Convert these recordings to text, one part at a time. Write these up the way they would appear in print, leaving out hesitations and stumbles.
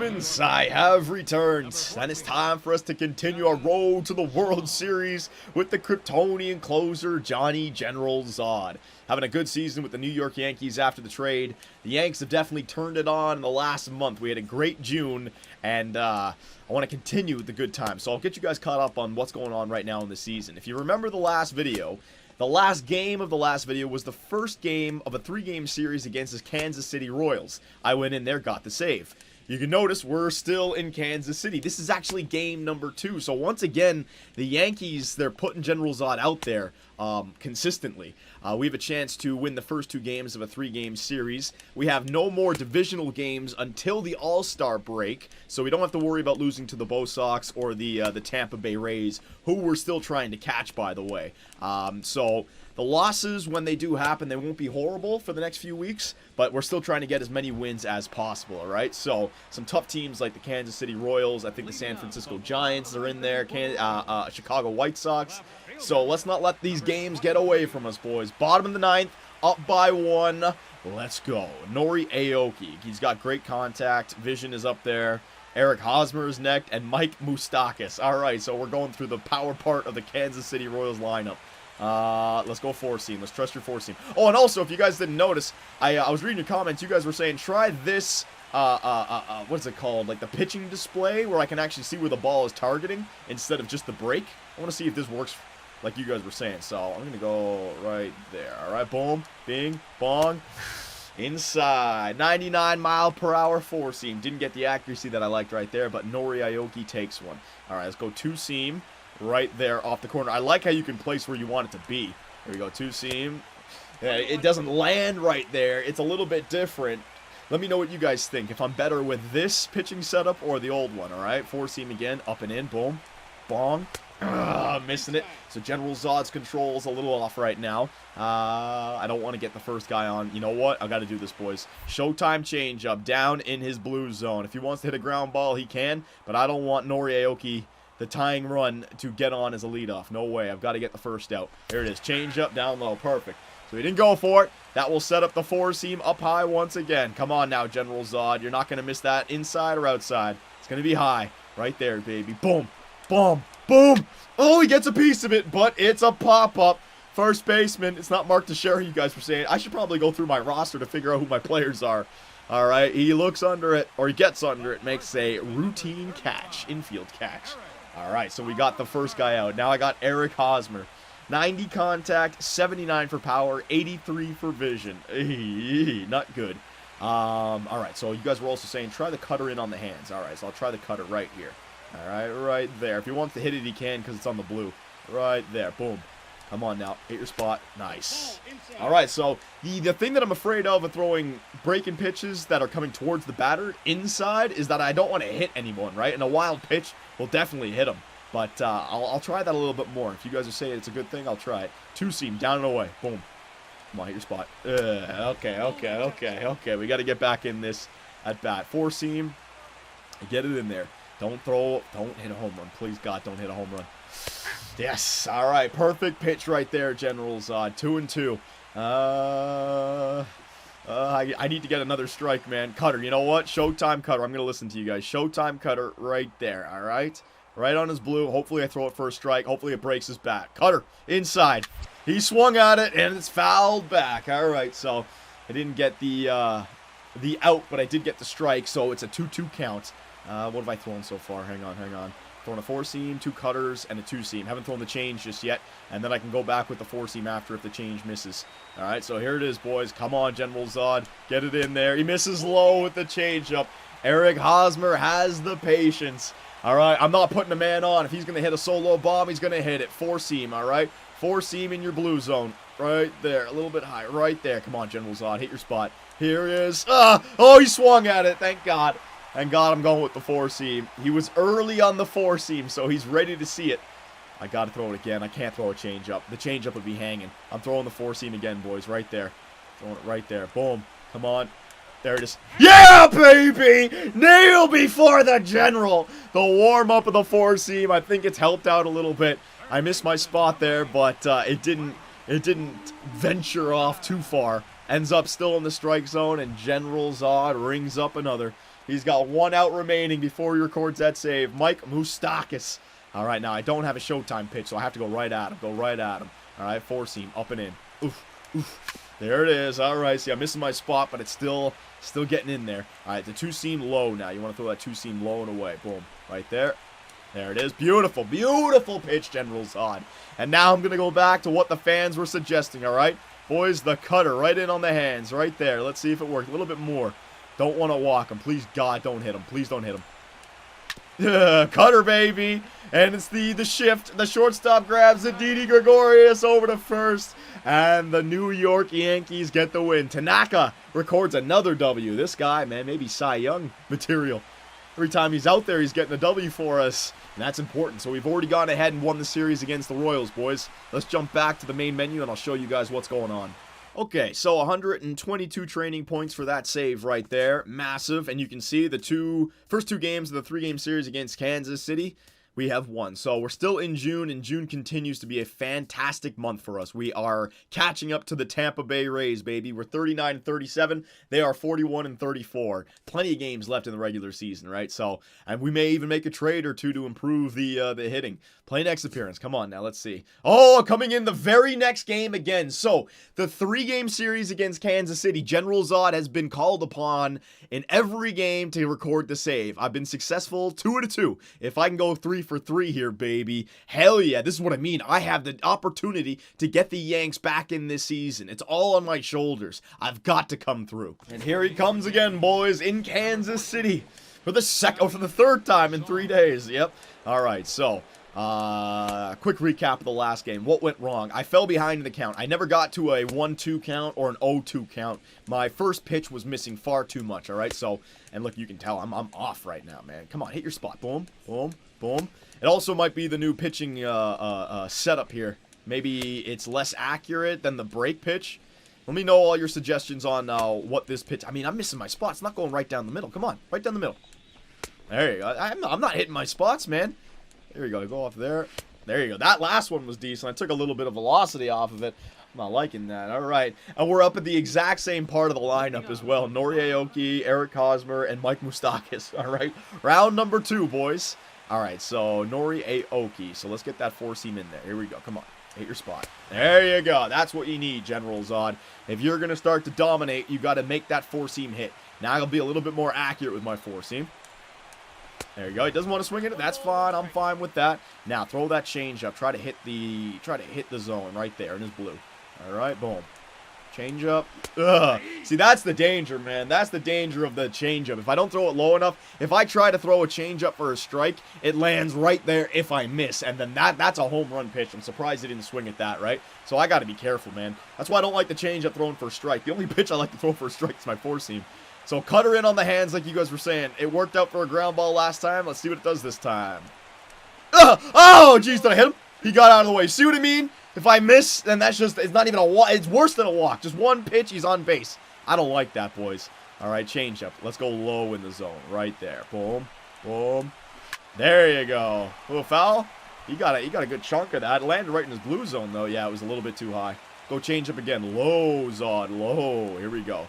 Humans, I have returned, and it's time for us to continue our road to the World Series with the Kryptonian closer, Johnny General ZOD. Having a good season with the New York Yankees after the trade. The Yanks have definitely turned it on in the last month. We had a great June, and I want to continue with the good time. So I'll get you guys caught up on what's going on right now in the season. If you remember the last video, the last game of the last video was the first game of a 3-game series against the Kansas City Royals. I went in there, got the save. You can notice we're still in Kansas City. This is actually game number 2. So once again, the Yankees, they're putting General ZOD out there consistently. We have a chance to win the first 2 games of a 3-game series. We have no more divisional games until the All-Star break, so we don't have to worry about losing to the Bo Sox or the Tampa Bay Rays, who we're still trying to catch, by the way. So the losses, when they do happen, they won't be horrible for the next few weeks, but we're still trying to get as many wins as possible, all right? So some tough teams like the Kansas City Royals, I think the San Francisco Giants are in there, Chicago White Sox. So let's not let these games get away from us, boys. Bottom of the 9th, up by 1. Let's go. Nori Aoki. He's got great contact. Vision is up there. Eric Hosmer is next, and Mike Moustakas. All right, so we're going through the power part of the Kansas City Royals lineup. Let's go 4-seam. Let's trust your 4-seam. Oh, and also, if you guys didn't notice, I was reading your comments. You guys were saying, try this, what is it called? Like the pitching display, where I can actually see where the ball is targeting instead of just the break. I want to see if this works like you guys were saying. So I'm going to go right there. All right, boom, bing, bong. Inside. 99-mile-per-hour 4-seam. Didn't get the accuracy that I liked right there, but Nori Aoki takes one. All right, let's go 2-seam. Right there off the corner. I like how you can place where you want it to be. There we go, 2-seam. Yeah, it doesn't land right there. It's a little bit different. Let me know what you guys think. If I'm better with this pitching setup or the old one, all right? 4-seam again, up and in, boom, bong. Missing it. So General ZOD's control's a little off right now. I don't want to get the first guy on. You know what? I got to do this, boys. Showtime changeup down in his blue zone. If he wants to hit a ground ball, he can, but I don't want Nori Aoki, the tying run, to get on as a leadoff. No way. I've got to get the first out. There it is. Change up, down low. Perfect. So he didn't go for it. That will set up the 4-seam up high once again. Come on now, General ZOD. You're not going to miss that inside or outside. It's going to be high. Right there, baby. Boom. Boom. Boom. Oh, he gets a piece of it, but it's a pop-up. First baseman. It's not Mark Teixeira, you guys were saying. I should probably go through my roster to figure out who my players are. All right. He looks under it, or he gets under it, makes a routine catch, infield catch. All right, so we got the first guy out. Now I got Eric Hosmer. 90 contact, 79 for power, 83 for vision. Not good. All right, so you guys were also saying try the cutter in on the hands. All right, so I'll try the cutter right here. All right, right there. If he wants to hit it, he can because it's on the blue. Right there, boom. Come on now, hit your spot. Nice. All right, so the thing that I'm afraid of throwing breaking pitches that are coming towards the batter inside is that I don't want to hit anyone, right? And a wild pitch will definitely hit him. But I'll try that a little bit more. If you guys are saying it's a good thing, I'll try it. 2-seam, down and away. Boom. Come on, hit your spot. Okay. We got to get back in this at bat. 4-seam. Get it in there. Don't hit a home run. Please, God, don't hit a home run. Yes. All right. Perfect pitch right there, General ZOD. 2-2. I need to get another strike, man. Cutter. You know what? Showtime cutter. I'm going to listen to you guys. Showtime cutter right there. All right. Right on his blue. Hopefully I throw it for a strike. Hopefully it breaks his bat. Cutter. Inside. He swung at it, and it's fouled back. All right. So I didn't get the out, but I did get the strike. So it's a 2-2 count. What have I thrown so far? Hang on. Thrown a 4-seam, 2 cutters, and a 2-seam. Haven't thrown the change just yet, and then I can go back with the 4-seam after if the change misses. All right, so here it is, boys. Come on, General ZOD. Get it in there. He misses low with the changeup. Eric Hosmer has the patience. All right, I'm not putting a man on. If he's going to hit a solo bomb, he's going to hit it. 4-seam, all right? 4-seam in your blue zone. Right there, a little bit high. Right there. Come on, General ZOD. Hit your spot. Here he is. Oh, he swung at it. Thank God. Thank God I'm going with the 4-seam. He was early on the 4-seam, so he's ready to see it. I got to throw it again. I can't throw a changeup. The changeup would be hanging. I'm throwing the 4-seam again, boys. Right there. Throwing it right there. Boom. Come on. There it is. Yeah, baby! Nail before the General. The warm-up of the 4-seam. I think it's helped out a little bit. I missed my spot there, but it didn't venture off too far. Ends up still in the strike zone, and General ZOD rings up another. He's got 1 out remaining before he records that save. Mike Moustakas. All right, now I don't have a Showtime pitch, so I have to go right at him. Go right at him. All right, 4-seam, up and in. Oof, oof. There it is. All right, see, I'm missing my spot, but it's still getting in there. All right, the 2-seam low now. You want to throw that 2-seam low and away. Boom, right there. There it is. Beautiful, beautiful pitch, General Zod. And now I'm going to go back to what the fans were suggesting, all right? Boys, the cutter right in on the hands, right there. Let's see if it worked. A little bit more. Don't want to walk him. Please, God, don't hit him. Please don't hit him. Cutter, baby. And it's the shift. The shortstop grabs it. Didi Gregorius over to first. And the New York Yankees get the win. Tanaka records another W. This guy, man, maybe Cy Young material. Every time he's out there, he's getting a W for us. And that's important. So we've already gone ahead and won the series against the Royals, boys. Let's jump back to the main menu, and I'll show you guys what's going on. Okay, so 122 training points for that save right there. Massive. And you can see the first two games of the 3-game series against Kansas City, we have won. So we're still in June, and June continues to be a fantastic month for us. We are catching up to the Tampa Bay Rays, baby. We're 39-37. They are 41-34. Plenty of games left in the regular season, right? So, and we may even make a trade or two to improve the hitting. Play next appearance. Come on now, let's see. Oh, coming in the very next game again. So, the 3-game series against Kansas City, General Zod has been called upon in every game to record the save. I've been successful 2 out of 2. If I can go 3 for 3 here, baby. Hell yeah, this is what I mean. I have the opportunity to get the Yanks back in this season. It's all on my shoulders. I've got to come through. And here he comes again, boys, in Kansas City for the third time in 3 days. Yep. All right, so quick recap of the last game. What went wrong? I fell behind in the count. I never got to a 1-2 count or an 0-2 count. My first pitch was missing far too much, all right? So, and look, you can tell I'm off right now, man. Come on, hit your spot. Boom, boom, boom. It also might be the new pitching setup here. Maybe it's less accurate than the break pitch. Let me know all your suggestions on what this pitch... I mean, I'm missing my spot. It's not going right down the middle. Come on, right down the middle. There you go. I'm not hitting my spots, man. There you go. Go off there. There you go. That last one was decent. I took a little bit of velocity off of it. I'm not liking that. All right. And we're up at the exact same part of the lineup as well. Nori Aoki, Eric Hosmer, and Mike Moustakas. All right. Round number 2, boys. All right. So, Nori Aoki. So, let's get that 4-seam in there. Here we go. Come on. Hit your spot. There you go. That's what you need, General Zod. If you're going to start to dominate, you got to make that 4-seam hit. Now, I'll be a little bit more accurate with my 4-seam. There you go. He doesn't want to swing it. That's fine. I'm fine with that. Now throw that change up. Try to hit the zone right there in his blue. All right, boom. Change up. Ugh. See, that's the danger, man. That's the danger of the change up. If I don't throw it low enough, if I try to throw a change up for a strike, it lands right there if I miss, and then that's a home run pitch. I'm surprised he didn't swing at that, right? So I got to be careful, man. That's why I don't like the change up thrown for a strike. The only pitch I like to throw for a strike is my 4-seam. So cutter in on the hands like you guys were saying. It worked out for a ground ball last time. Let's see what it does this time. Oh, jeez, did I hit him? He got out of the way. See what I mean? If I miss, then that's just, it's not even a walk. It's worse than a walk. Just one pitch, he's on base. I don't like that, boys. All right, change up. Let's go low in the zone. Right there. Boom. Boom. There you go. A little foul. He got a good chunk of that. It landed right in his blue zone, though. Yeah, it was a little bit too high. Go change up again. Low, Zod. Low. Here we go.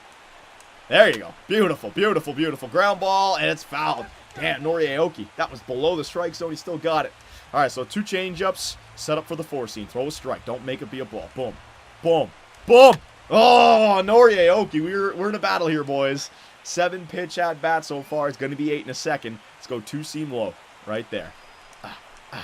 There you go. Beautiful, beautiful, beautiful. Ground ball, and it's fouled. Damn, Nori Aoki. That was below the strike zone. He still got it. All right, so 2 change-ups. Set up for the 4-seam. Throw a strike. Don't make it be a ball. Boom. Boom. Boom. Oh, Nori Aoki. We're in a battle here, boys. 7 pitch at bat so far. It's going to be 8 in a second. Let's go 2-seam low. Right there.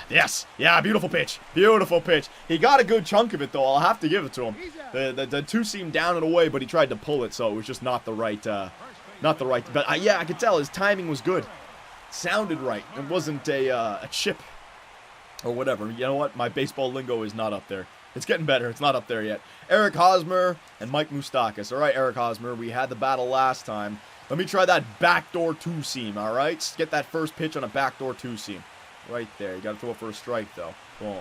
Yes. Yeah, beautiful pitch. Beautiful pitch. He got a good chunk of it, though. I'll have to give it to him. The 2-seam down and away, but he tried to pull it, so it was just not the right, but yeah, I could tell his timing was good. Sounded right. It wasn't a chip or whatever. You know what? My baseball lingo is not up there. It's getting better. It's not up there yet. Eric Hosmer and Mike Moustakas. All right, Eric Hosmer, we had the battle last time. Let me try that backdoor 2-seam, all right? Get that first pitch on a backdoor 2-seam. Right there. You got to throw it for a strike, though. Boom.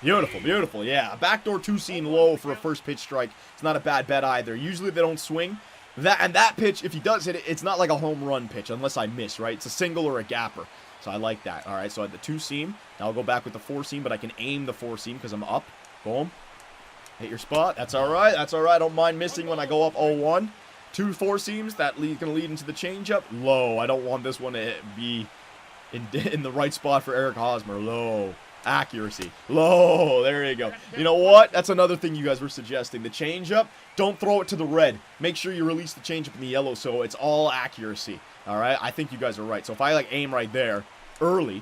Beautiful, beautiful. Yeah, a backdoor 2-seam low for a first pitch strike. It's not a bad bet either. Usually they don't swing. That pitch, if he does hit it, it's not like a home run pitch unless I miss, right? It's a single or a gapper. So I like that. All right, so I had the 2-seam. Now I'll go back with the 4-seam, but I can aim the 4-seam because I'm up. Boom. Hit your spot. That's all right. That's all right. I don't mind missing when I go up 0-1. Two four seams that going to lead into the changeup. Low. I don't want this one to be in the right spot for Eric Hosmer. Low. Accuracy. Low. There you go. You know what? That's another thing you guys were suggesting. The changeup, don't throw it to the red. Make sure you release the changeup in the yellow so it's all accuracy. All right? I think you guys are right. So if I, like, aim right there early,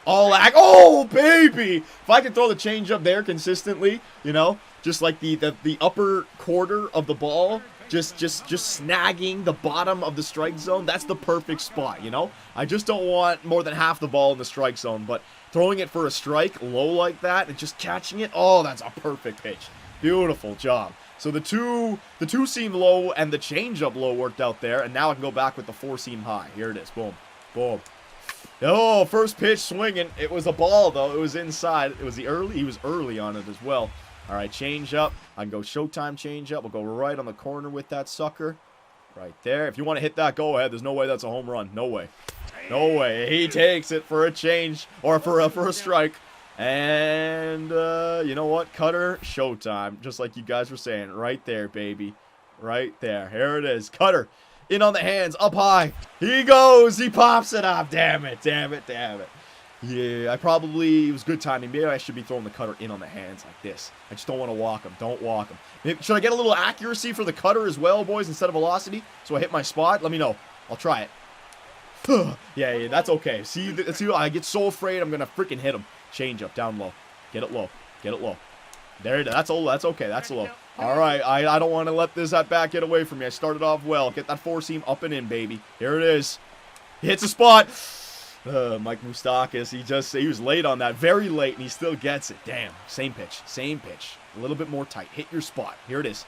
oh, baby! If I can throw the changeup there consistently, you know, just like the upper quarter of the ball, just snagging the bottom of the strike zone, that's the perfect spot, you know? I just don't want more than half the ball in the strike zone, but throwing it for a strike low like that and just catching it, oh, that's a perfect pitch. Beautiful job. So the two seam low and the changeup low worked out there, and now I can go back with the four seam high. Here it is. Boom. Boom. Oh, first pitch swinging. It was a ball, though. It was inside. It was he was early on it as well. All right, change up. I can go showtime change up. We'll go right on the corner with that sucker. Right there. If you want to hit that, go ahead. There's no way that's a home run. No way. No way. He takes it for a change or for a strike. And you know what? Cutter, showtime. Just like you guys were saying. Right there, baby. Right there. Here it is. Cutter. In on the hands, up high. He goes. He pops it up. Damn it. Damn it. Damn it. Yeah, it was good timing. Maybe I should be throwing the cutter in on the hands like this. I just don't want to walk him. Don't walk him. Maybe, should I get a little accuracy for the cutter as well, boys, instead of velocity? So I hit my spot? Let me know. I'll try it. yeah, that's okay. See, I get so afraid I'm going to freaking hit him. Change up, down low. Get it low. Get it low. There it is. That's okay. That's low. All right, I don't want to let this at bat get away from me. I started off well. Get that four seam up and in, baby. Here it is. He hits a spot. Mike Moustakas, he was late on that. Very late, and he still gets it. Damn. Same pitch. Same pitch. A little bit more tight. Hit your spot. Here it is.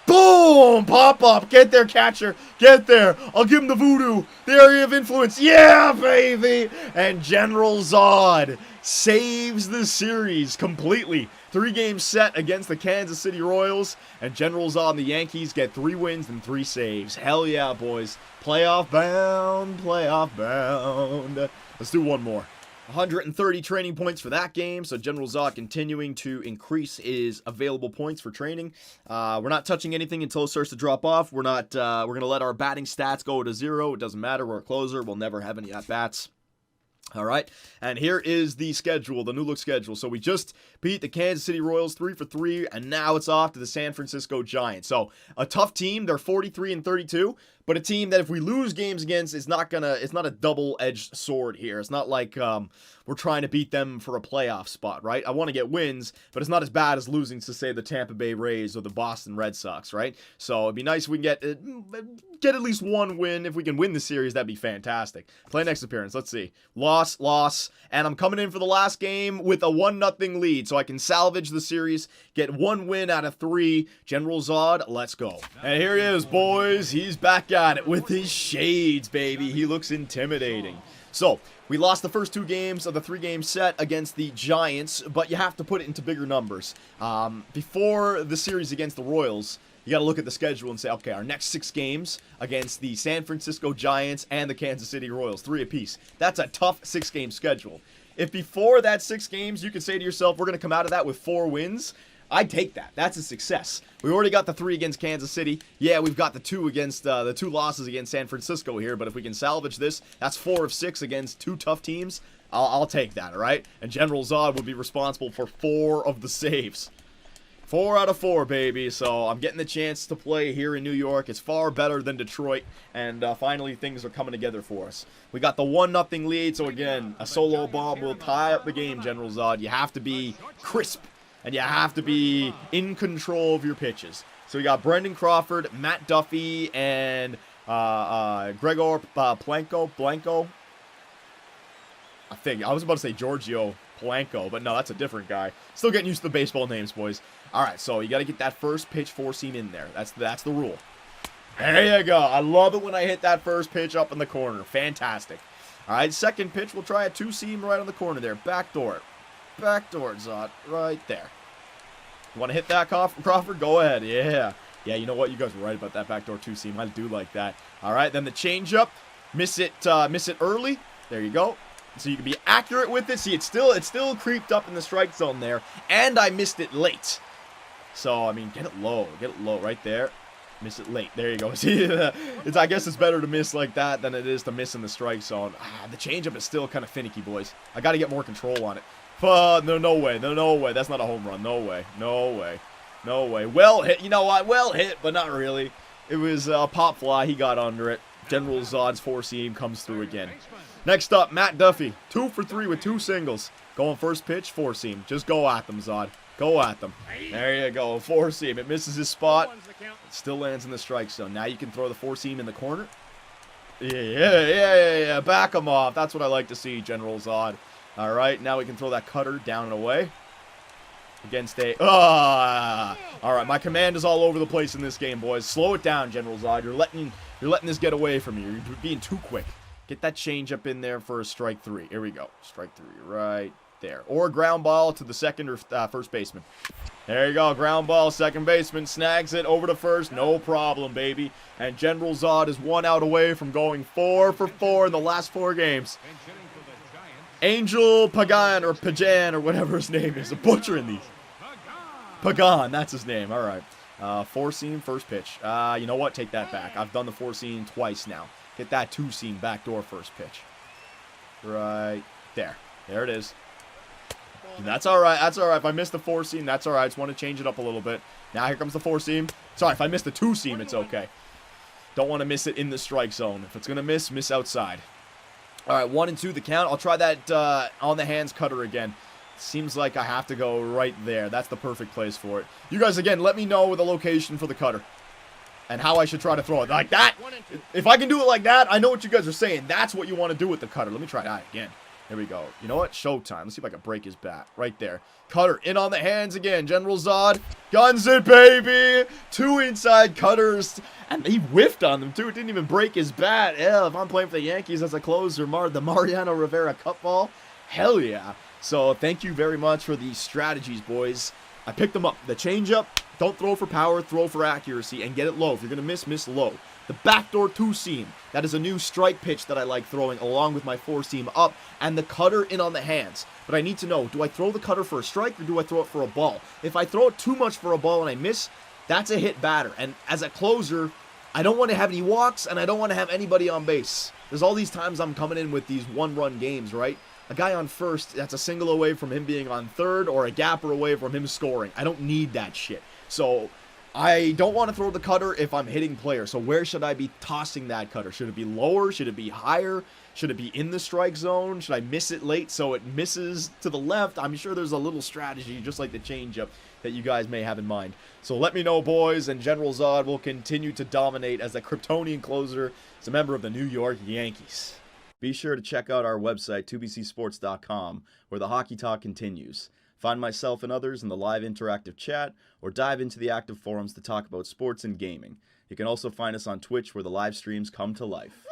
Boom! Pop up. Get there, catcher. Get there. I'll give him the voodoo. The area of influence. Yeah, baby! And General Zod saves the series completely. 3-game set against the Kansas City Royals. And General Zod and the Yankees get 3 wins and 3 saves. Hell yeah, boys. Playoff bound. Playoff bound. Let's do one more. 130 training points for that game, so General Zod continuing to increase his available points for training. We're not touching anything until it starts to drop off. We're going to let our batting stats go to 0. It doesn't matter. We're a closer. We'll never have any at-bats. All right, and here is the schedule, the new look schedule. So we just beat the Kansas City Royals 3-for-3, and now it's off to the San Francisco Giants. So a tough team. They're 43-32, but a team that if we lose games against, it's not a double-edged sword here. It's not like we're trying to beat them for a playoff spot, right? I want to get wins, but it's not as bad as losing to, say, the Tampa Bay Rays or the Boston Red Sox, right? So it'd be nice if we can get at least one win. If we can win the series, that'd be fantastic. Play next appearance. Let's see. Loss, and I'm coming in for the last game with a 1-0 lead, so I can salvage the series, get 1 win out of 3. General Zod, let's go. And here he is, boys. He's back at it with his shades, baby. He looks intimidating. So, we lost the first 2 games of the 3-game set against the Giants, but you have to put it into bigger numbers. Before the series against the Royals, you got to look at the schedule and say, okay, our next 6 games against the San Francisco Giants and the Kansas City Royals, 3 apiece. That's a tough 6-game schedule. If before that 6 games, you could say to yourself, we're going to come out of that with 4 wins, I'd take that. That's a success. We already got the 3 against Kansas City. Yeah, we've got the 2 against the 2 losses against San Francisco here, but if we can salvage this, that's 4 of 6 against 2 tough teams. I'll take that, all right? And General Zod would be responsible for 4 of the saves. 4 out of 4, baby. So I'm getting the chance to play here in New York. It's far better than Detroit, and finally things are coming together for us. We got the 1-0 lead, so again, a solo bomb will tie up the game, General Zod. You have to be crisp, and you have to be in control of your pitches. So we got Brendan Crawford, Matt Duffy, and Gregor Blanco. I think I was about to say Giorgio Polanco, but no, that's a different guy. Still getting used to the baseball names, boys. All right, so you got to get that first pitch 4-seam in there. That's the rule. There you go. I love it when I hit that first pitch up in the corner. Fantastic. All right, second pitch, we'll try a 2-seam right on the corner there. Backdoor. Backdoor, Zod. Right there. You want to hit that, Crawford? Go ahead. Yeah. Yeah, you know what? You guys were right about that backdoor 2-seam. I do like that. All right, then the changeup. Miss it early. There you go. So you can be accurate with it. See, it still creeped up in the strike zone there, and I missed it late. So, I mean, get it low right there. Miss it late. There you go. See, I guess it's better to miss like that than it is to miss in the strike zone. The changeup is still kind of finicky, boys. I got to get more control on it. No way. No way. That's not a home run. No way. No way. No way. Well hit. You know what? Well hit, but not really. It was a pop fly. He got under it. General Zod's four-seam comes through again. Next up, Matt Duffy. 2 for 3 with 2 singles. Going first pitch, four-seam. Just go at them, Zod. Go at them. There you go. Four-seam. It misses his spot. It still lands in the strike zone. Now you can throw the four-seam in the corner. Yeah. Back him off. That's what I like to see, General Zod. All right. Now we can throw that cutter down and away. Against a... All right. My command is all over the place in this game, boys. Slow it down, General Zod. You're letting this get away from you. You're being too quick. Get that changeup in there for a strike 3. Here we go. Strike 3 right there. Or ground ball to the second or first baseman. There you go. Ground ball. Second baseman snags it over to first. No problem, baby. And General Zod is 1 out away from going 4 for 4 in the last 4 games. Angel Pagan or Pajan or whatever his name is. I'm butchering these. Pagan. That's his name. All right. Four-seam first pitch. You know what? Take that back. I've done the four-seam twice now. Get that two-seam backdoor first pitch. Right there. There it is. And that's all right. That's all right. If I miss the four-seam, that's all right. I just want to change it up a little bit. Now here comes the four-seam. Sorry, if I miss the two-seam, it's okay. Don't want to miss it in the strike zone. If it's going to miss outside. All right, 1-2 the count. I'll try that on the hands cutter again. Seems like I have to go right there. That's the perfect place for it. You guys, again, let me know the location for the cutter. And how I should try to throw it. Like that. If I can do it like that, I know what you guys are saying. That's what you want to do with the cutter. Let me try that again. There we go. You know what? Showtime. Let's see if I can break his bat. Right there. Cutter in on the hands again. General Zod. Guns it, baby. 2 inside cutters. And he whiffed on them, too. It didn't even break his bat. Yeah, if I'm playing for the Yankees as a closer, the Mariano Rivera Cup ball. Hell yeah. So thank you very much for these strategies, boys. I picked them up. The changeup. Don't throw for power, throw for accuracy, and get it low. If you're going to miss low. The backdoor two-seam. That is a new strike pitch that I like throwing along with my four-seam up. And the cutter in on the hands. But I need to know, do I throw the cutter for a strike or do I throw it for a ball? If I throw it too much for a ball and I miss, that's a hit batter. And as a closer, I don't want to have any walks and I don't want to have anybody on base. There's all these times I'm coming in with these one-run games, right? A guy on first, that's a single away from him being on third or a gapper away from him scoring. I don't need that shit. So I don't want to throw the cutter if I'm hitting players. So where should I be tossing that cutter? Should it be lower? Should it be higher? Should it be in the strike zone? Should I miss it late so it misses to the left? I'm sure there's a little strategy, just like the changeup, that you guys may have in mind. So let me know, boys, and General Zod will continue to dominate as the Kryptonian closer as a member of the New York Yankees. Be sure to check out our website, 2bcsports.com, where the hockey talk continues. Find myself and others in the live interactive chat, or dive into the active forums to talk about sports and gaming. You can also find us on Twitch, where the live streams come to life.